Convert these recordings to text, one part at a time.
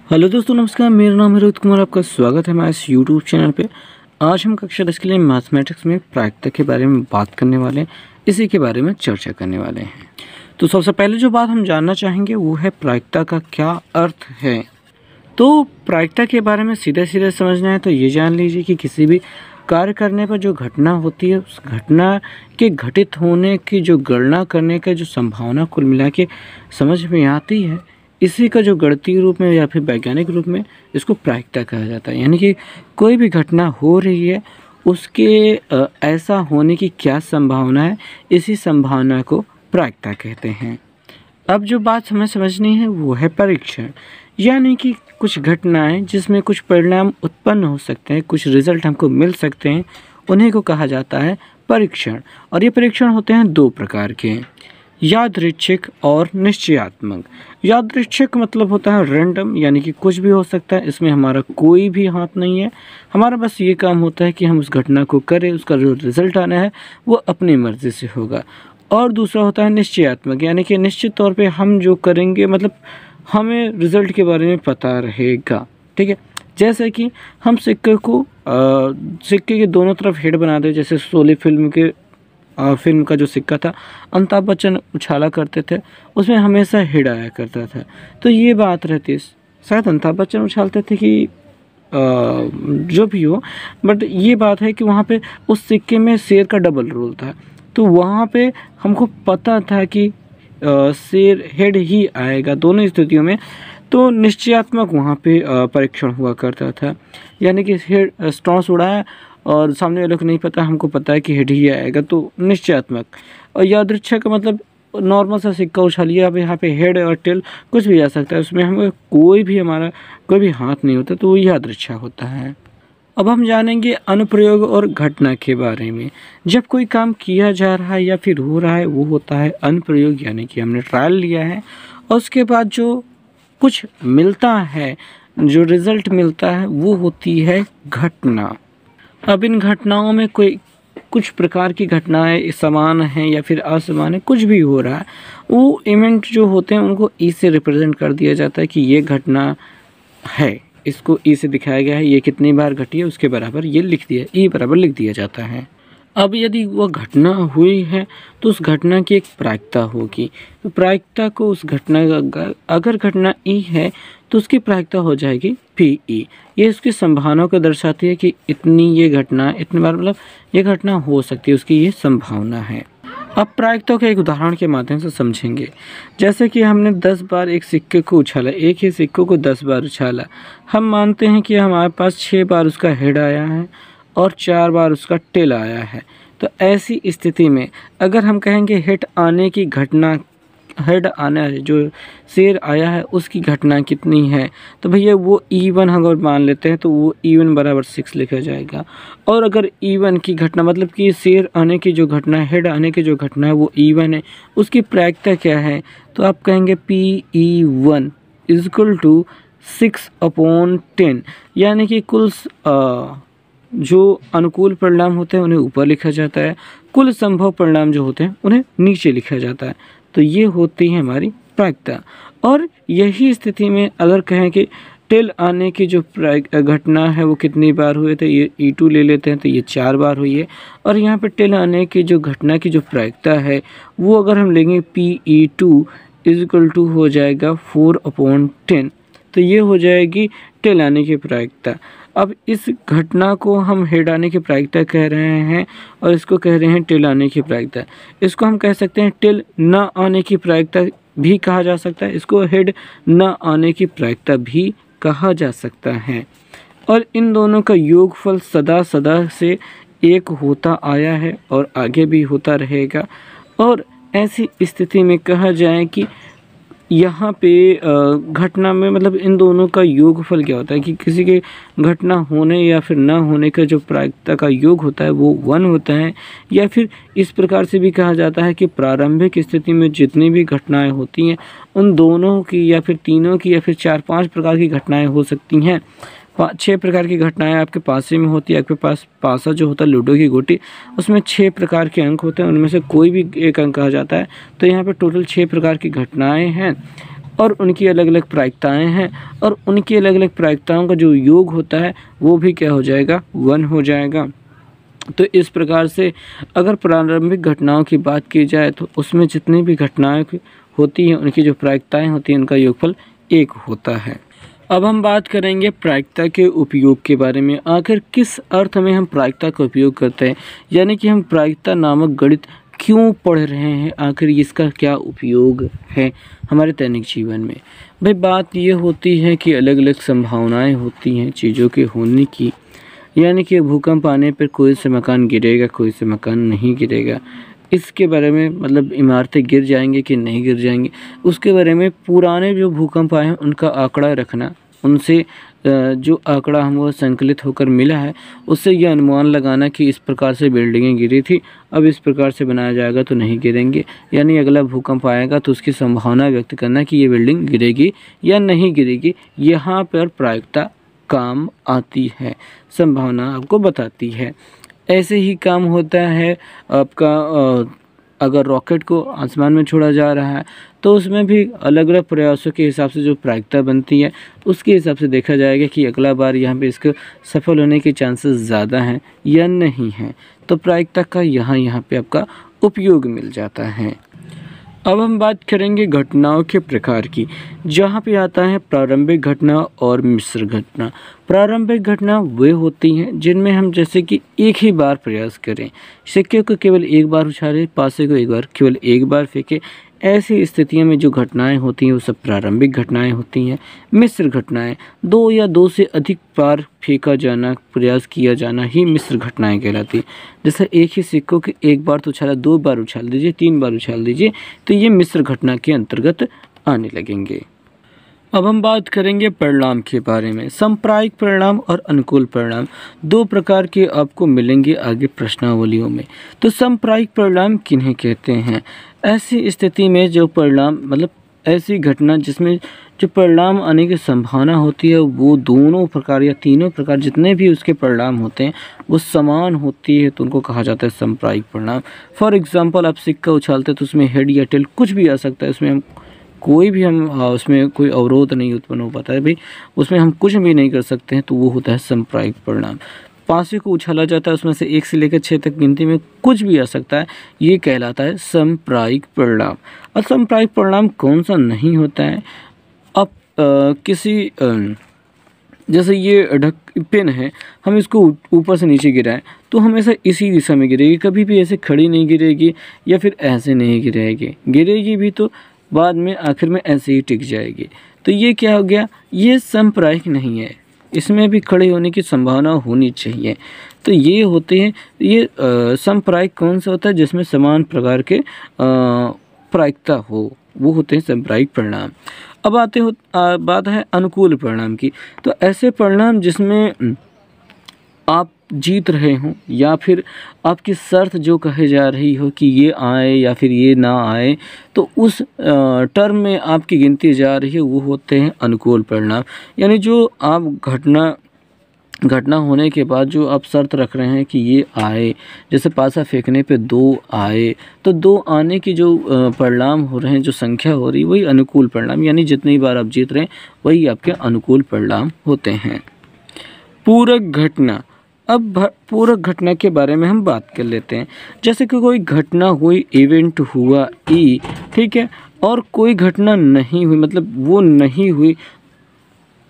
Hello दोस्तों, नमस्कार। मेरा नाम है रोहित कुमार। आपका स्वागत है हमारे इस यूट्यूब चैनल पे। आज हम कक्षा 10 के लिए मैथमेटिक्स में प्रायिकता के बारे में बात करने वाले हैं, इसी के बारे में चर्चा करने वाले हैं। तो सबसे पहले जो बात हम जानना चाहेंगे वो है प्रायिकता का क्या अर्थ है। तो प्रायिकता के बारे में सीधे सीधे समझना है तो ये जान लीजिए कि किसी भी कार्य करने पर जो घटना होती है उस घटना के घटित होने की जो गणना करने का जो संभावना कुल मिला के समझ में आती है, इसी का जो गणितीय रूप में या फिर वैज्ञानिक रूप में इसको प्रायिकता कहा जाता है। यानी कि कोई भी घटना हो रही है उसके ऐसा होने की क्या संभावना है, इसी संभावना को प्रायिकता कहते हैं। अब जो बात हमें समझनी है वो है परीक्षण। यानी कि कुछ घटनाएं जिसमें कुछ परिणाम उत्पन्न हो सकते हैं, कुछ रिजल्ट हमको मिल सकते हैं, उन्हीं को कहा जाता है परीक्षण। और ये परीक्षण होते हैं दो प्रकार के, यादृच्छिक और निश्चयात्मक। यादृच्छिक मतलब होता है रैंडम, यानी कि कुछ भी हो सकता है, इसमें हमारा कोई भी हाथ नहीं है। हमारा बस ये काम होता है कि हम उस घटना को करें, उसका जो रिजल्ट आना है वो अपनी मर्ज़ी से होगा। और दूसरा होता है निश्चयात्मक, यानी कि निश्चित तौर पे हम जो करेंगे मतलब हमें रिजल्ट के बारे में पता रहेगा। ठीक है, जैसे कि हम सिक्के के दोनों तरफ हेड बना दें। जैसे शोले फिल्म का जो सिक्का था, अमिताभ बच्चन उछाला करते थे, उसमें हमेशा हेड आया करता था। तो ये बात रहती है, शायद अमिताभ बच्चन उछालते थे कि जो भी हो, बट ये बात है कि वहाँ पे उस सिक्के में शेर का डबल रोल था। तो वहाँ पे हमको पता था कि शेर हेड ही आएगा दोनों स्थितियों में। तो निश्चयात्मक वहाँ पे परीक्षण हुआ करता था, यानी कि हेड टॉस उड़ाया और सामने वाले को नहीं पता, हमको पता है कि हेड ही आएगा, तो निश्चयात्मक। और यादृच्छिक का मतलब नॉर्मल सा सिक्का उछालिए, अब यहाँ पे हेड और टेल कुछ भी आ सकता है, उसमें हमें हमारा कोई भी हाथ नहीं होता, तो वो यादृच्छिक होता है। अब हम जानेंगे अनुप्रयोग और घटना के बारे में। जब कोई काम किया जा रहा है या फिर हो रहा है वो होता है अनुप्रयोग, यानी कि हमने ट्रायल लिया है और उसके बाद जो कुछ मिलता है, जो रिजल्ट मिलता है, वो होती है घटना। अब इन घटनाओं में कुछ प्रकार की घटनाएं समान हैं या फिर असमान है, कुछ भी हो रहा है, वो इवेंट जो होते हैं उनको ई से रिप्रेजेंट कर दिया जाता है कि ये घटना है, इसको ई से दिखाया गया है, ये कितनी बार घटी है उसके बराबर ये लिख दिया, ई बराबर लिख दिया जाता है। अब यदि वह घटना हुई है तो उस घटना की एक प्रायिकता होगी। तो प्रायिकता को उस घटना का, अगर घटना ई है तो उसकी प्रायिकता हो जाएगी पी ई। ये उसकी संभावना को दर्शाती है कि इतनी ये घटना इतनी बार मतलब ये घटना हो सकती है, उसकी ये संभावना है। अब प्रायिकता के एक उदाहरण के माध्यम से समझेंगे। जैसे कि हमने 10 बार एक सिक्के को उछाला, एक ही सिक्के को 10 बार उछाला। हम मानते हैं कि हमारे पास 6 बार उसका हेड आया है और 4 बार उसका टेल आया है। तो ऐसी स्थिति में अगर हम कहेंगे हेड आना जो शेर आया है उसकी घटना कितनी है, तो भैया वो E1 हम अगर मान लेते हैं तो वो E1 बराबर 6 लिखा जाएगा। और अगर E1 की घटना मतलब कि शेर आने की जो घटना है, हेड आने की जो घटना है वो E1 है, उसकी प्रायिकता क्या है, तो आप कहेंगे PE1 इज इक्वल टू 6/10। यानी कि कुल जो अनुकूल परिणाम होते हैं उन्हें ऊपर लिखा जाता है, कुल संभव परिणाम जो होते हैं उन्हें नीचे लिखा जाता है। तो ये होती है हमारी प्रायिकता। और यही स्थिति में अगर कहें कि टेल आने की जो घटना है वो कितनी बार हुई, तो ये E2 ले लेते हैं, तो ये 4 बार हुई है। और यहाँ पे टेल आने की जो घटना की जो प्रायिकता है वो अगर हम लेंगे PE2 इज इक्वल टू हो जाएगा 4/10। तो ये हो जाएगी टेल आने की प्रायिकता। अब इस घटना को हम हेड आने की प्रायिकता कह रहे हैं और इसको कह रहे हैं टेल आने की प्रायिकता। इसको हम कह सकते हैं टेल न आने की प्रायिकता भी कहा जा सकता है, इसको हेड न आने की प्रायिकता भी कहा जा सकता है। और इन दोनों का योगफल सदा से एक होता आया है और आगे भी होता रहेगा। और ऐसी स्थिति में कहा जाए कि यहाँ पे घटना में मतलब इन दोनों का योगफल क्या होता है कि किसी के घटना होने या फिर ना होने का जो प्रायिकता का योग होता है वो 1 होता है। या फिर इस प्रकार से भी कहा जाता है कि प्रारंभिक स्थिति में जितनी भी घटनाएं होती हैं उन दोनों की या फिर तीनों की या फिर 4-5 प्रकार की घटनाएं हो सकती हैं। 6 प्रकार की घटनाएं आपके पासे में होती है। आपके पास पासा जो होता है लूडो की गोटी, उसमें 6 प्रकार के अंक होते हैं, उनमें से कोई भी एक अंक कहा जाता है। तो यहाँ पे टोटल 6 प्रकार की घटनाएं हैं। और उनकी अलग अलग प्रायिकताएँ हैं, और उनकी अलग अलग प्रायिकताओं का जो योग होता है वो भी क्या हो जाएगा, 1 हो जाएगा। तो इस प्रकार से अगर प्रारंभिक घटनाओं की बात की जाए तो उसमें जितनी भी घटनाएं होती हैं उनकी जो प्रायिकताएं होती हैं उनका योगफल 1 होता है। अब हम बात करेंगे प्रायिकता के उपयोग के बारे में। आखिर किस अर्थ में हम प्रायिकता का उपयोग करते हैं, यानी कि हम प्रायिकता नामक गणित क्यों पढ़ रहे हैं, आखिर इसका क्या उपयोग है हमारे दैनिक जीवन में। भाई बात ये होती है कि अलग अलग संभावनाएं होती हैं चीज़ों के होने की, यानी कि भूकंप आने पर कोई से मकान गिरेगा, कोई से मकान नहीं गिरेगा, इसके बारे में मतलब इमारतें गिर जाएंगी कि नहीं गिर जाएंगी, उसके बारे में पुराने जो भूकंप आए हैं उनका आंकड़ा रखना, उनसे जो आंकड़ा हमको संकलित होकर मिला है उससे यह अनुमान लगाना कि इस प्रकार से बिल्डिंगें गिरी थी, अब इस प्रकार से बनाया जाएगा तो नहीं गिरेंगे, यानी अगला भूकंप आएगा तो उसकी संभावना व्यक्त करना कि ये बिल्डिंग गिरेगी या नहीं गिरेगी। यहाँ पर प्रायिकता काम आती है, संभावना आपको बताती है। ऐसे ही काम होता है आपका अगर रॉकेट को आसमान में छोड़ा जा रहा है तो उसमें भी अलग अलग प्रयासों के हिसाब से जो प्रायिकता बनती है उसके हिसाब से देखा जाएगा कि अगला बार यहाँ पे इसके सफल होने के चांसेस ज़्यादा हैं या नहीं हैं। तो प्रायिकता का यहाँ पे आपका उपयोग मिल जाता है। अब हम बात करेंगे घटनाओं के प्रकार की, जहाँ पे आता है प्रारंभिक घटना और मिश्र घटना। प्रारंभिक घटना वे होती हैं जिनमें हम जैसे कि एक ही बार प्रयास करें, सिक्के को केवल एक बार उछालें, पासे को एक बार केवल एक बार फेंकें, ऐसी स्थितियों में जो घटनाएं होती हैं वो सब प्रारंभिक घटनाएं होती हैं। मिश्र घटनाएं 2 या 2 से अधिक बार फेंका जाना, प्रयास किया जाना ही मिश्र घटनाएं कहलाती हैं। जैसे एक ही सिक्कों के एक बार तो उछाला, 2 बार उछाल दीजिए, 3 बार उछाल दीजिए, तो ये मिश्र घटना के अंतर्गत आने लगेंगे। अब हम बात करेंगे परिणाम के बारे में। सांप्रायिक परिणाम और अनुकूल परिणाम 2 प्रकार के आपको मिलेंगे आगे प्रश्नावलियों में। तो सांप्रायिक परिणाम किन्हें कहते हैं? ऐसी स्थिति में जो परिणाम मतलब ऐसी घटना जिसमें जो परिणाम आने की संभावना होती है वो दोनों प्रकार या तीनों प्रकार जितने भी उसके परिणाम होते हैं वो समान होती है, तो उनको कहा जाता है सांप्रायिक परिणाम। फॉर एग्जांपल आप सिक्का उछालते हैं तो उसमें हेड या टेल कुछ भी आ सकता है, उसमें हम कोई भी उसमें कोई अवरोध नहीं उत्पन्न हो पाता है भाई, उसमें हम कुछ भी नहीं कर सकते हैं, तो वो होता है सांप्रायिक परिणाम। पासे को उछाला जाता है, उसमें से 1 से लेकर 6 तक गिनती में कुछ भी आ सकता है, ये कहलाता है सांप्रायिक परिणाम। और सांप्रायिक परिणाम कौन सा नहीं होता है? अब किसी जैसे ये पेन है, हम इसको ऊपर से नीचे गिराएं तो हमेशा इसी दिशा में गिरेगी, कभी भी ऐसे खड़ी नहीं गिरेगी या फिर ऐसे नहीं गिरेगी, गिरेगी भी तो बाद में आखिर में ऐसे ही टिक जाएगी। तो ये क्या हो गया? ये सांप्रायिक नहीं है, इसमें भी खड़े होने की संभावना होनी चाहिए। तो ये होते हैं, ये सांप्रायिक कौन सा होता है? जिसमें समान प्रकार के प्रायिकता हो, वो होते हैं सांप्रायिक परिणाम। अब बात है अनुकूल परिणाम की। तो ऐसे परिणाम जिसमें आप जीत रहे हों या फिर आपकी शर्त जो कहे जा रही हो कि ये आए या फिर ये ना आए, तो उस टर्म में आपकी गिनती जा रही है, वो होते हैं अनुकूल परिणाम। यानी जो आप घटना होने के बाद जो आप शर्त रख रहे हैं कि ये आए, जैसे पासा फेंकने पे 2 आए, तो 2 आने की जो परिणाम हो रहे हैं, जो संख्या हो रही है, वही अनुकूल परिणाम, यानी जितनी बार आप जीत रहे हैं वही आपके अनुकूल परिणाम होते हैं। पूरक घटना। अब पूरक घटना के बारे में हम बात कर लेते हैं। जैसे कि कोई घटना हुई, इवेंट हुआ ई, ठीक है, और कोई घटना नहीं हुई, मतलब वो नहीं हुई।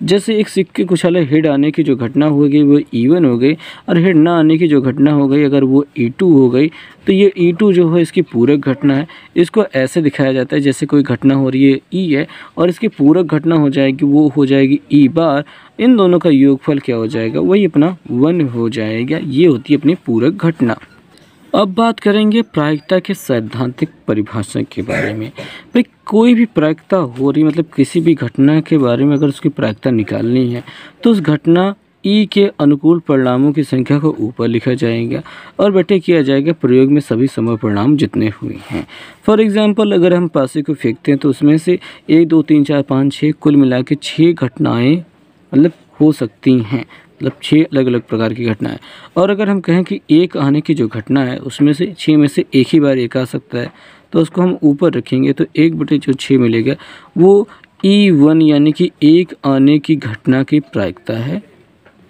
जैसे एक सिक्के को उछाले, हेड आने की जो घटना हो गई वो E1 हो गई, और हेड ना आने की जो घटना हो गई अगर वो E2 हो गई, तो ये E2 जो है इसकी पूरक घटना है। इसको ऐसे दिखाया जाता है जैसे कोई घटना हो रही है E है और इसकी पूरक घटना हो जाएगी, वो हो जाएगी E बार। इन दोनों का योगफल क्या हो जाएगा? वही अपना 1 हो जाएगा। ये होती है अपनी पूरक घटना। अब बात करेंगे प्रायिकता के सैद्धांतिक परिभाषा के बारे में। भाई कोई भी प्रायिकता हो रही, मतलब किसी भी घटना के बारे में अगर उसकी प्रायिकता निकालनी है तो उस घटना ई के अनुकूल परिणामों की संख्या को ऊपर लिखा जाएगा और बटे किया जाएगा प्रयोग में सभी समय परिणाम जितने हुए हैं। फॉर एग्जांपल अगर हम पासे को फेंकते हैं तो उसमें से 1 2 3 4 5 6 कुल मिला के 6 घटनाएँ मतलब हो सकती हैं, मतलब 6 अलग अलग प्रकार की घटनाएं। और अगर हम कहें कि 1 आने की जो घटना है उसमें से 6 में से एक ही बार 1 आ सकता है, तो उसको हम ऊपर रखेंगे तो 1/6 मिलेगा, वो E1 यानी कि 1 आने की घटना की प्रायिकता है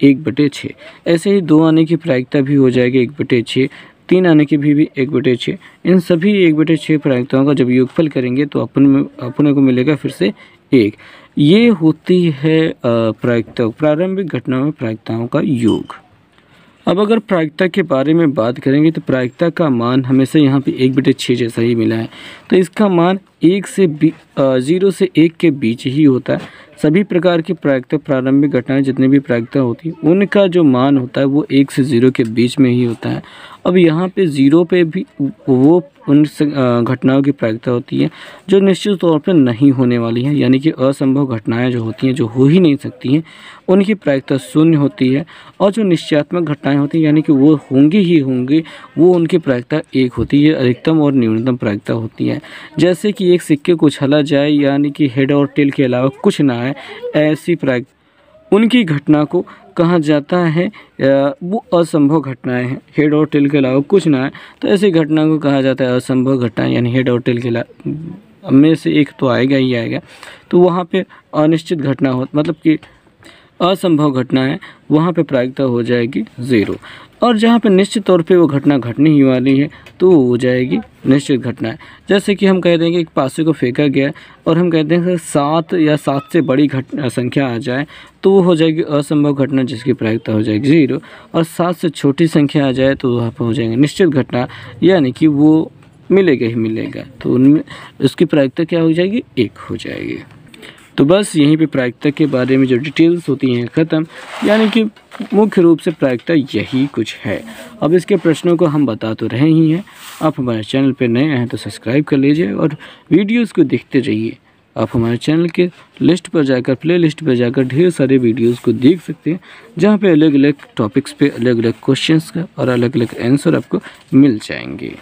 1/6। ऐसे ही 2 आने की प्रायिकता भी हो जाएगी 1/6, 3 आने की भी 1/6। इन सभी 1/6 प्रायिकताओं का जब योगफल करेंगे तो अपने को मिलेगा फिर से 1। ये होती है प्रायिकता, प्रारंभिक घटनाओं में प्रायिकताओं का योग। अब अगर प्रायिकता के बारे में बात करेंगे तो प्रायिकता का मान हमेशा यहाँ पे 1/6 जैसा ही मिला है, तो इसका मान 0 से 1 के बीच ही होता है। सभी प्रकार की प्रायिकता, प्रारंभिक घटनाएं जितनी भी प्रायिकता होती है उनका जो मान होता है वो 1 से 0 के बीच में ही होता है। अब यहाँ पे 0 पे भी वो उन घटनाओं की प्रायिकता होती है जो निश्चित तौर पर नहीं होने वाली हैं, यानी कि असंभव घटनाएं जो होती हैं, जो हो ही नहीं सकती हैं, उनकी प्रायिकता 0 होती है। और जो निश्चयात्मक घटनाएं होती हैं यानी कि वो होंगी ही होंगी, वो उनकी प्रायिकता 1 होती है। अधिकतम और न्यूनतम प्रायिकता होती है। जैसे कि एक सिक्के को उछाला जाए यानी कि हेड और टेल के अलावा कुछ ना है, ऐसी प्रायिकता उनकी घटना को कहा जाता है वो असंभव घटनाएं हैं। हेड और टेल के अलावा कुछ ना है तो ऐसी घटना को कहा जाता है असंभव घटनाएं, यानी हेड और टेल के अलावा में से एक तो आएगा ही आएगा। तो वहाँ पे अनिश्चित घटना हो, मतलब कि असंभव घटना है, वहाँ पे प्रायिकता हो जाएगी 0। और जहाँ पे निश्चित तौर पे वो घटना घटने ही वाली है तो वो हो जाएगी निश्चित घटना है। जैसे कि हम कह देंगे एक पासे को फेंका गया और हम कहते हैं 7 या 7 से बड़ी संख्या आ जाए तो वो हो जाएगी असंभव घटना, जिसकी प्रायिकता हो जाएगी 0। और 7 से छोटी संख्या आ जाए तो वहाँ पर हो जाएगी निश्चित घटना, यानी कि वो मिलेगा ही मिलेगा, तो उनमें उसकी प्रायिकता क्या हो जाएगी, 1 हो जाएगी। तो बस यहीं पे प्रायिकता के बारे में जो डिटेल्स होती हैं ख़त्म, यानी कि मुख्य रूप से प्रायिकता यही कुछ है। अब इसके प्रश्नों को हम बता तो रहे ही हैं। आप हमारे चैनल पे नए हैं तो सब्सक्राइब कर लीजिए और वीडियोस को देखते रहिए। आप हमारे चैनल के लिस्ट पर जाकर, प्ले लिस्ट पर जाकर ढेर सारे वीडियोस को देख सकते हैं, जहाँ पे अलग अलग टॉपिक्स पे अलग अलग क्वेश्चंस का और अलग अलग आंसर आपको मिल जाएंगे।